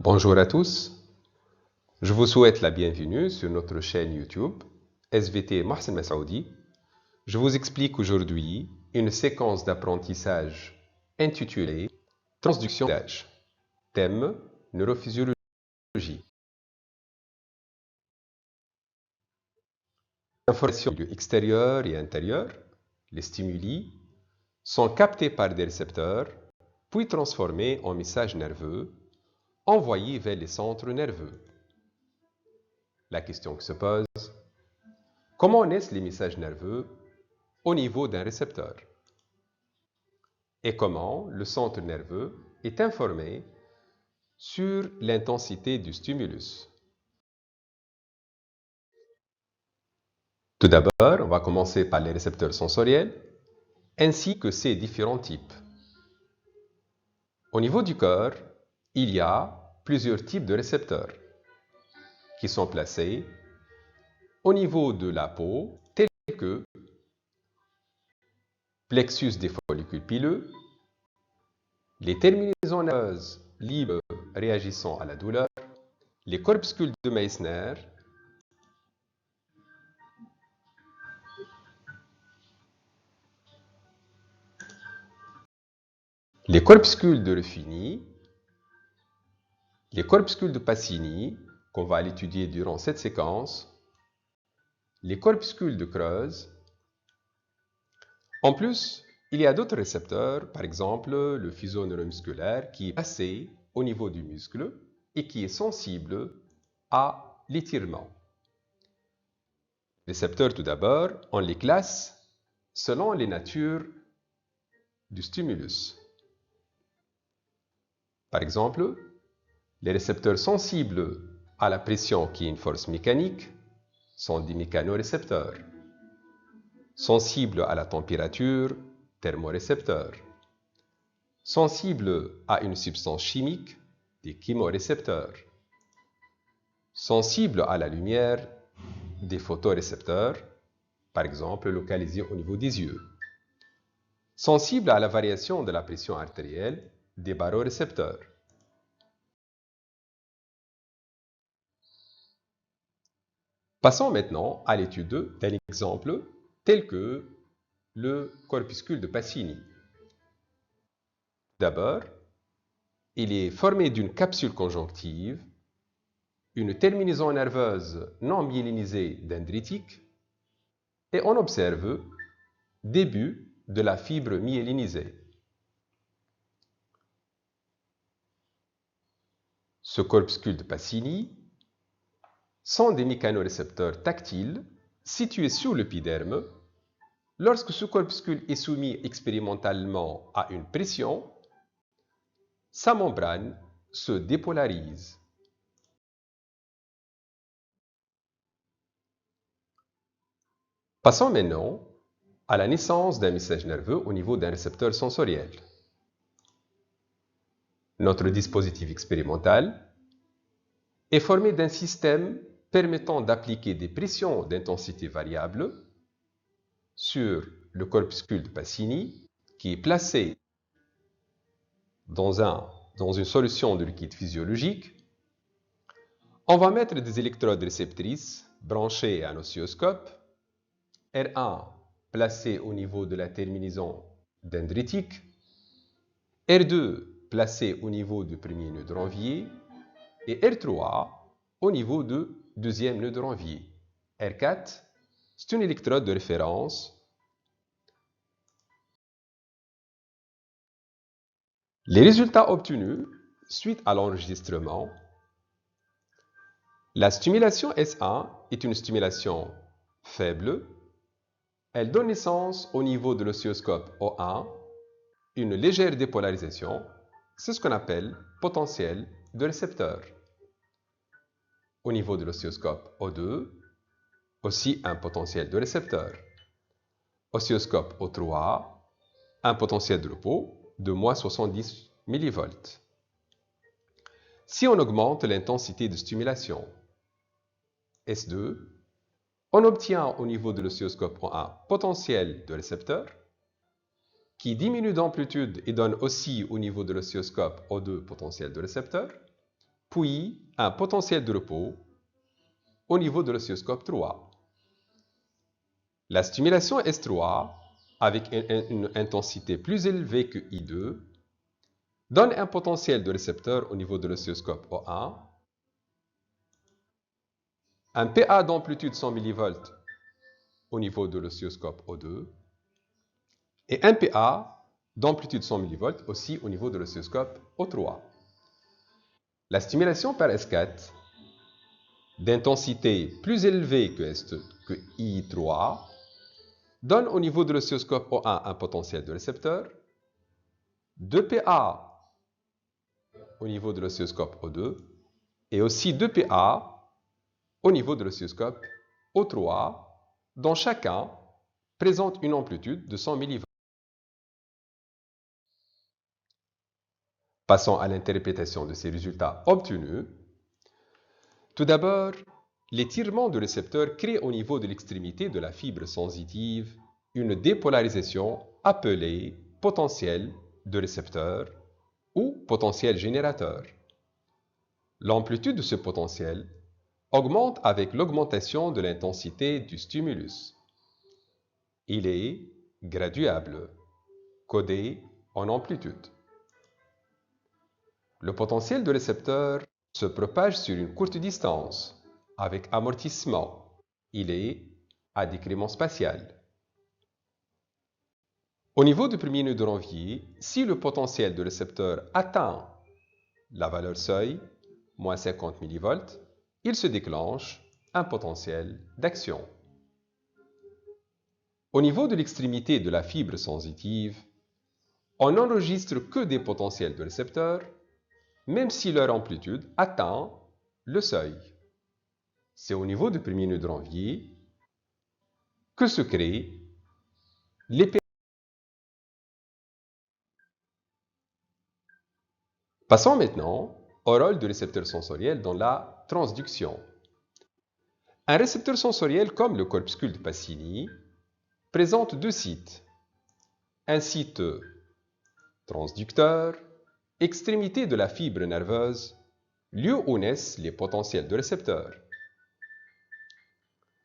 Bonjour à tous, je vous souhaite la bienvenue sur notre chaîne YouTube SVT Mohsen Massaoudi. Je vous explique aujourd'hui une séquence d'apprentissage intitulée Transduction d'âge, thème neurophysiologie. Les informations extérieures et intérieures, les stimuli, sont captés par des récepteurs, puis transformés en messages nerveux, envoyés vers les centres nerveux. La question qui se pose, comment naissent les messages nerveux au niveau d'un récepteur? Et comment le centre nerveux est informé sur l'intensité du stimulus? Tout d'abord, on va commencer par les récepteurs sensoriels, ainsi que ses différents types. Au niveau du corps, il y a plusieurs types de récepteurs qui sont placés au niveau de la peau, tels que plexus des follicules pileux, les terminaisons nerveuses libres réagissant à la douleur, les corpuscules de Meissner, les corpuscules de Ruffini, les corpuscules de Pacini, qu'on va étudier durant cette séquence, les corpuscules de Creuse. En plus, il y a d'autres récepteurs, par exemple le fuseau neuromusculaire qui est placé au niveau du muscle et qui est sensible à l'étirement. Les récepteurs, tout d'abord, on les classe selon les natures du stimulus. Par exemple, les récepteurs sensibles à la pression qui est une force mécanique sont des mécanorécepteurs. Sensibles à la température, thermorécepteurs. Sensibles à une substance chimique, des chémorécepteurs. Sensibles à la lumière, des photorécepteurs, par exemple localisés au niveau des yeux. Sensibles à la variation de la pression artérielle, des barorécepteurs. Passons maintenant à l'étude d'un exemple tel que le corpuscule de Pacini. D'abord, il est formé d'une capsule conjonctive, une terminaison nerveuse non myélinisée dendritique, et on observe début de la fibre myélinisée. Ce corpuscule de Pacini sont des mécanorécepteurs tactiles situés sous l'épiderme. Lorsque ce corpuscule est soumis expérimentalement à une pression, sa membrane se dépolarise. Passons maintenant à la naissance d'un message nerveux au niveau d'un récepteur sensoriel. Notre dispositif expérimental est formé d'un système permettant d'appliquer des pressions d'intensité variable sur le corpuscule de Pacini qui est placé dans une solution de liquide physiologique. On va mettre des électrodes réceptrices branchées à un oscilloscope, R1 placé au niveau de la terminaison dendritique, R2 placé au niveau du premier nœud de Ranvier et R3 au niveau du deuxième nœud de Ranvier. R4, c'est une électrode de référence. Les résultats obtenus suite à l'enregistrement, la stimulation S1 est une stimulation faible. Elle donne naissance au niveau de l'oscilloscope O1 une légère dépolarisation. C'est ce qu'on appelle potentiel de récepteur. Au niveau de l'oscilloscope O2, aussi un potentiel de récepteur. Oscilloscope O3, un potentiel de repos de moins 70 mV. Si on augmente l'intensité de stimulation, S2, on obtient au niveau de l'oscilloscope O1 potentiel de récepteur qui diminue d'amplitude et donne aussi au niveau de l'oscilloscope O2 potentiel de récepteur. puis un potentiel de repos au niveau de l'oscilloscope 3. La stimulation S3, avec une intensité plus élevée que I2, donne un potentiel de récepteur au niveau de l'oscilloscope O1, un PA d'amplitude 100 mV au niveau de l'oscilloscope O2, et un PA d'amplitude 100 mV aussi au niveau de l'oscilloscope O3. La stimulation par S4, d'intensité plus élevée que I3, donne au niveau de l'oscilloscope O1 un potentiel de récepteur, 2 PA au niveau de l'oscilloscope O2 et aussi 2 PA au niveau de l'oscilloscope O3, dont chacun présente une amplitude de 100 mV. Passons à l'interprétation de ces résultats obtenus. Tout d'abord, l'étirement de récepteur crée au niveau de l'extrémité de la fibre sensitive une dépolarisation appelée potentiel de récepteur ou potentiel générateur. L'amplitude de ce potentiel augmente avec l'augmentation de l'intensité du stimulus. Il est graduable, codé en amplitude. Le potentiel de récepteur se propage sur une courte distance, avec amortissement. Il est à décrément spatial. Au niveau du premier nœud de Ranvier, si le potentiel de récepteur atteint la valeur seuil, moins 50 mV, il se déclenche un potentiel d'action. Au niveau de l'extrémité de la fibre sensitive, on n'enregistre que des potentiels de récepteur, même si leur amplitude atteint le seuil. C'est au niveau du premier nœud de Ranvier que se créent les PA. Passons maintenant au rôle du récepteur sensoriel dans la transduction. Un récepteur sensoriel comme le corpuscule de Pacini présente deux sites. Un site transducteur, extrémité de la fibre nerveuse, lieu où naissent les potentiels de récepteur.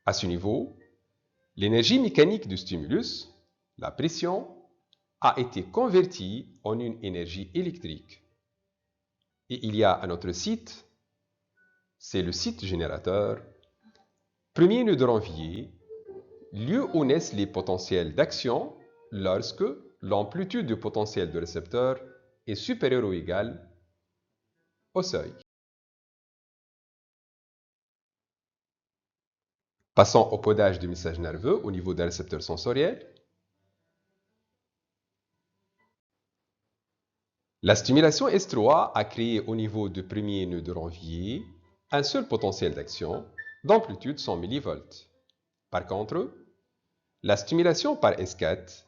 À ce niveau, l'énergie mécanique du stimulus, la pression, a été convertie en une énergie électrique. Et il y a un autre site, c'est le site générateur, premier nœud de Ranvier, lieu où naissent les potentiels d'action lorsque l'amplitude du potentiel de récepteur est supérieure ou égale au seuil. Passons au codage du message nerveux au niveau d'un récepteur sensoriel. La stimulation S3 a créé au niveau du premier nœud de Ranvier un seul potentiel d'action d'amplitude 100 mV. Par contre, la stimulation par S4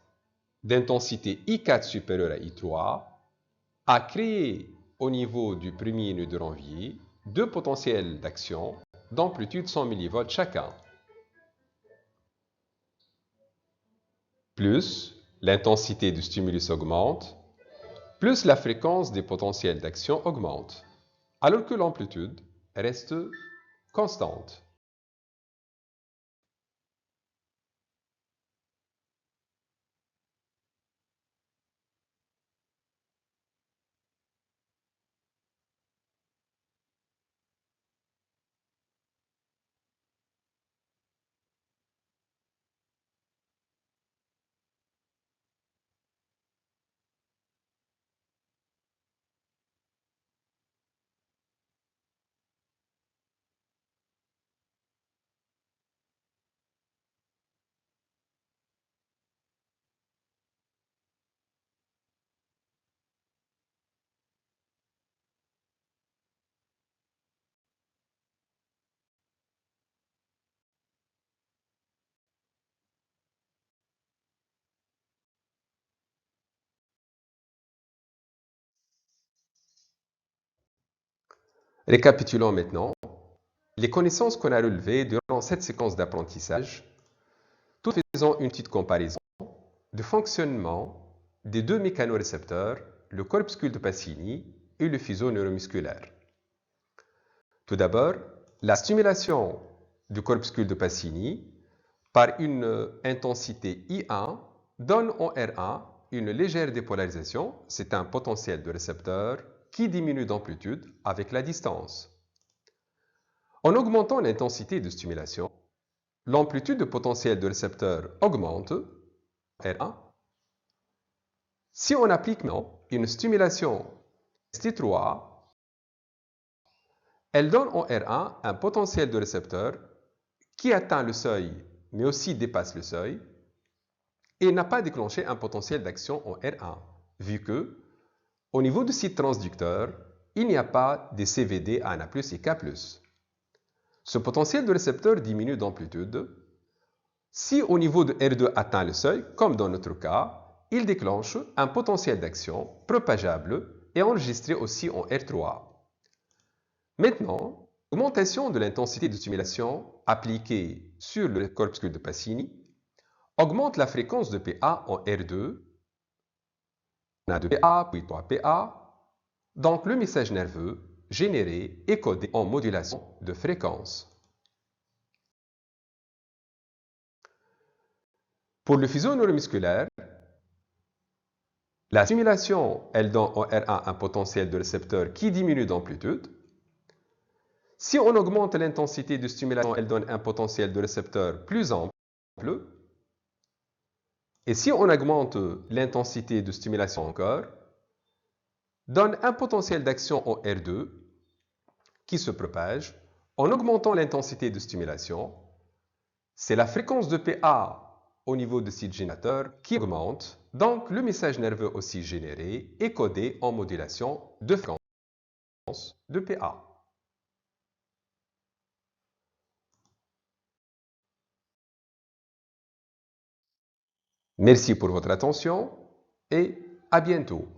d'intensité I4 supérieure à I3 a créé au niveau du premier nœud de Ranvier deux potentiels d'action d'amplitude 100 mV chacun. Plus l'intensité du stimulus augmente, plus la fréquence des potentiels d'action augmente, alors que l'amplitude reste constante. Récapitulons maintenant les connaissances qu'on a relevées durant cette séquence d'apprentissage, tout en faisant une petite comparaison de fonctionnement des deux mécanorécepteurs, le corpuscule de Pacini et le fuseau neuromusculaire. Tout d'abord, la stimulation du corpuscule de Pacini par une intensité I1 donne en R1 une légère dépolarisation, c'est un potentiel de récepteur qui diminue d'amplitude avec la distance. En augmentant l'intensité de stimulation, l'amplitude de potentiel de récepteur augmente, R1. Si on applique maintenant une stimulation ST3, elle donne en R1 un potentiel de récepteur qui atteint le seuil, mais aussi dépasse le seuil, et n'a pas déclenché un potentiel d'action en R1, vu que, au niveau du site transducteur, il n'y a pas de CVD à Na+ et K+. Ce potentiel de récepteur diminue d'amplitude. Si au niveau de R2 atteint le seuil, comme dans notre cas, il déclenche un potentiel d'action propageable et enregistré aussi en R3. Maintenant, l'augmentation de l'intensité de stimulation appliquée sur le corpuscule de Pacini augmente la fréquence de PA en R2. On a 2 PA, puis 3 PA. Donc, le message nerveux généré est codé en modulation de fréquence. Pour le fuseau neuromusculaire, la stimulation, elle donne en R1 un potentiel de récepteur qui diminue d'amplitude. Si on augmente l'intensité de stimulation, elle donne un potentiel de récepteur plus ample. Et si on augmente l'intensité de stimulation encore, donne un potentiel d'action en R2 qui se propage. En augmentant l'intensité de stimulation, c'est la fréquence de PA au niveau du site générateur qui augmente. Donc, le message nerveux aussi généré est codé en modulation de fréquence de PA. Merci pour votre attention et à bientôt.